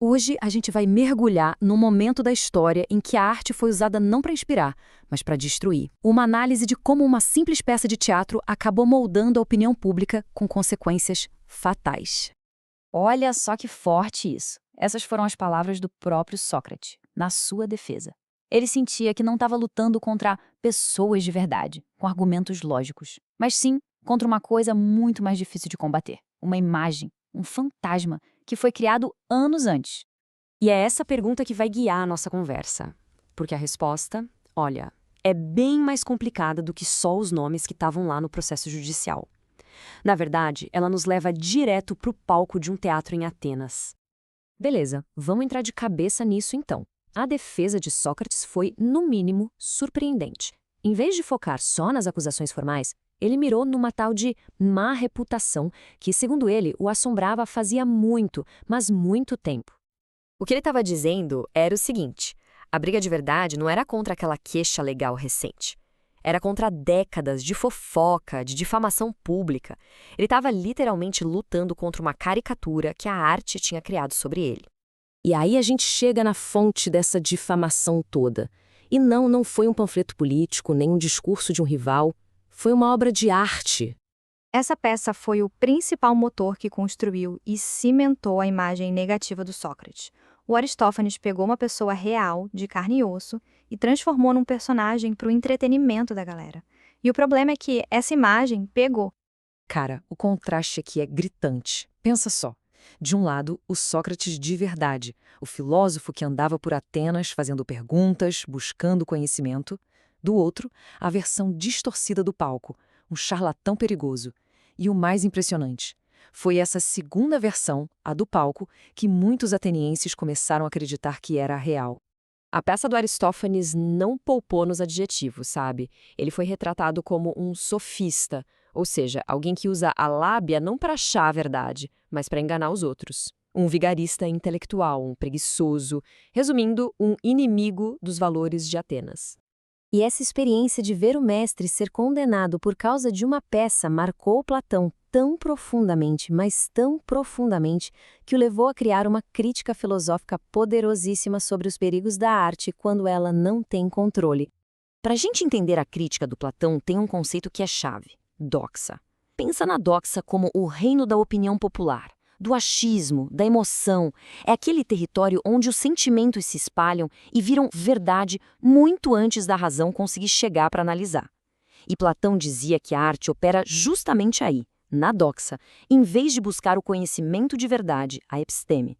Hoje a gente vai mergulhar no momento da história em que a arte foi usada não para inspirar, mas para destruir. Uma análise de como uma simples peça de teatro acabou moldando a opinião pública com consequências fatais. Olha só que forte isso. Essas foram as palavras do próprio Sócrates, na sua defesa. Ele sentia que não estava lutando contra pessoas de verdade, com argumentos lógicos, mas sim contra uma coisa muito mais difícil de combater: uma imagem, um fantasma que foi criado anos antes. E é essa pergunta que vai guiar a nossa conversa. Porque a resposta, olha, é bem mais complicada do que só os nomes que estavam lá no processo judicial. Na verdade, ela nos leva direto para o palco de um teatro em Atenas. Beleza, vamos entrar de cabeça nisso então. A defesa de Sócrates foi, no mínimo, surpreendente. Em vez de focar só nas acusações formais, ele mirou numa tal de má reputação que, segundo ele, o assombrava fazia muito, mas muito tempo. O que ele estava dizendo era o seguinte: a briga de verdade não era contra aquela queixa legal recente. Era contra décadas de fofoca, de difamação pública. Ele estava literalmente lutando contra uma caricatura que a arte tinha criado sobre ele. E aí a gente chega na fonte dessa difamação toda. E não foi um panfleto político, nem um discurso de um rival. Foi uma obra de arte. Essa peça foi o principal motor que construiu e cimentou a imagem negativa do Sócrates. O Aristófanes pegou uma pessoa real, de carne e osso, e transformou num personagem para o entretenimento da galera. E o problema é que essa imagem pegou. Cara, o contraste aqui é gritante. Pensa só. De um lado, o Sócrates de verdade, o filósofo que andava por Atenas fazendo perguntas, buscando conhecimento. Do outro, a versão distorcida do palco, um charlatão perigoso. E o mais impressionante, foi essa segunda versão, a do palco, que muitos atenienses começaram a acreditar que era a real. A peça do Aristófanes não poupou nos adjetivos, sabe? Ele foi retratado como um sofista, ou seja, alguém que usa a lábia não para achar a verdade, mas para enganar os outros. Um vigarista intelectual, um preguiçoso, resumindo, um inimigo dos valores de Atenas. E essa experiência de ver o mestre ser condenado por causa de uma peça marcou Platão tão profundamente, mas tão profundamente, que o levou a criar uma crítica filosófica poderosíssima sobre os perigos da arte quando ela não tem controle. Para a gente entender a crítica do Platão, tem um conceito que é chave: doxa. Pensa na doxa como o reino da opinião popular, do achismo, da emoção. É aquele território onde os sentimentos se espalham e viram verdade muito antes da razão conseguir chegar para analisar. E Platão dizia que a arte opera justamente aí, na doxa, em vez de buscar o conhecimento de verdade, a episteme.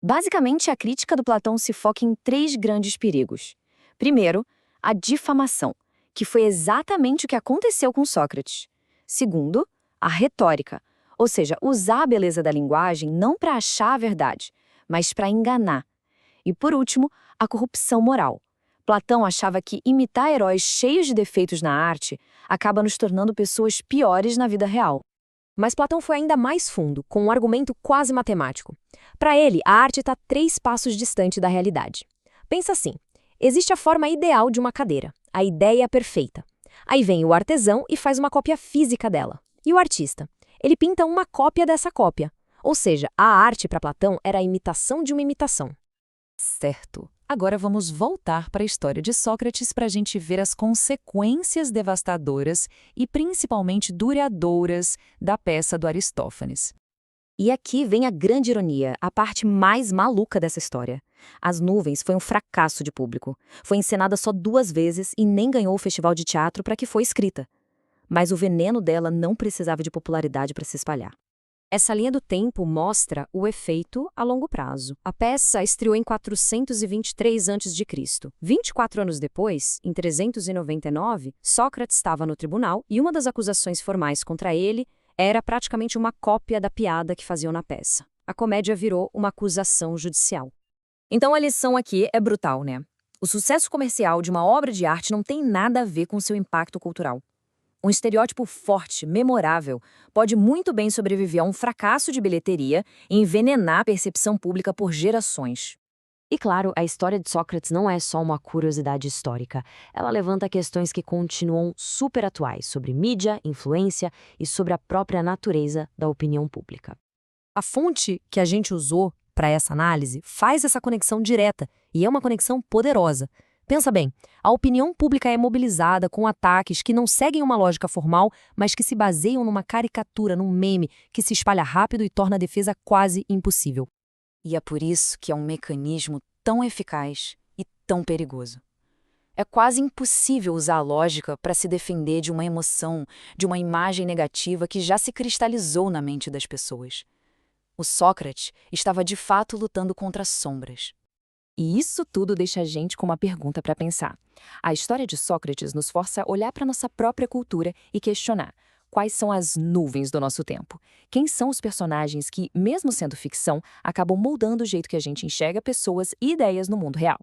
Basicamente, a crítica do Platão se foca em 3 grandes perigos. Primeiro, a difamação, que foi exatamente o que aconteceu com Sócrates. Segundo, a retórica, ou seja, usar a beleza da linguagem não para achar a verdade, mas para enganar. E por último, a corrupção moral. Platão achava que imitar heróis cheios de defeitos na arte acaba nos tornando pessoas piores na vida real. Mas Platão foi ainda mais fundo, com um argumento quase matemático. Para ele, a arte está 3 passos distante da realidade. Pensa assim: existe a forma ideal de uma cadeira, a ideia perfeita. Aí vem o artesão e faz uma cópia física dela. E o artista? Ele pinta uma cópia dessa cópia. Ou seja, a arte para Platão era a imitação de uma imitação. Certo. Agora vamos voltar para a história de Sócrates para a gente ver as consequências devastadoras e principalmente duradouras da peça do Aristófanes. E aqui vem a grande ironia, a parte mais maluca dessa história. As Nuvens foi um fracasso de público. Foi encenada só 2 vezes e nem ganhou o festival de teatro para que foi escrita. Mas o veneno dela não precisava de popularidade para se espalhar. Essa linha do tempo mostra o efeito a longo prazo. A peça estreou em 423 a.C. 24 anos depois, em 399, Sócrates estava no tribunal e uma das acusações formais contra ele era praticamente uma cópia da piada que faziam na peça. A comédia virou uma acusação judicial. Então a lição aqui é brutal, né? O sucesso comercial de uma obra de arte não tem nada a ver com seu impacto cultural. Um estereótipo forte, memorável, pode muito bem sobreviver a um fracasso de bilheteria e envenenar a percepção pública por gerações. E claro, a história de Sócrates não é só uma curiosidade histórica. Ela levanta questões que continuam super atuais sobre mídia, influência e sobre a própria natureza da opinião pública. A fonte que a gente usou para essa análise faz essa conexão direta e é uma conexão poderosa. Pensa bem, a opinião pública é mobilizada com ataques que não seguem uma lógica formal, mas que se baseiam numa caricatura, num meme, que se espalha rápido e torna a defesa quase impossível. E é por isso que é um mecanismo tão eficaz e tão perigoso. É quase impossível usar a lógica para se defender de uma emoção, de uma imagem negativa que já se cristalizou na mente das pessoas. O Sócrates estava de fato lutando contra sombras. E isso tudo deixa a gente com uma pergunta para pensar. A história de Sócrates nos força a olhar para nossa própria cultura e questionar quais são as nuvens do nosso tempo. Quem são os personagens que, mesmo sendo ficção, acabam moldando o jeito que a gente enxerga pessoas e ideias no mundo real.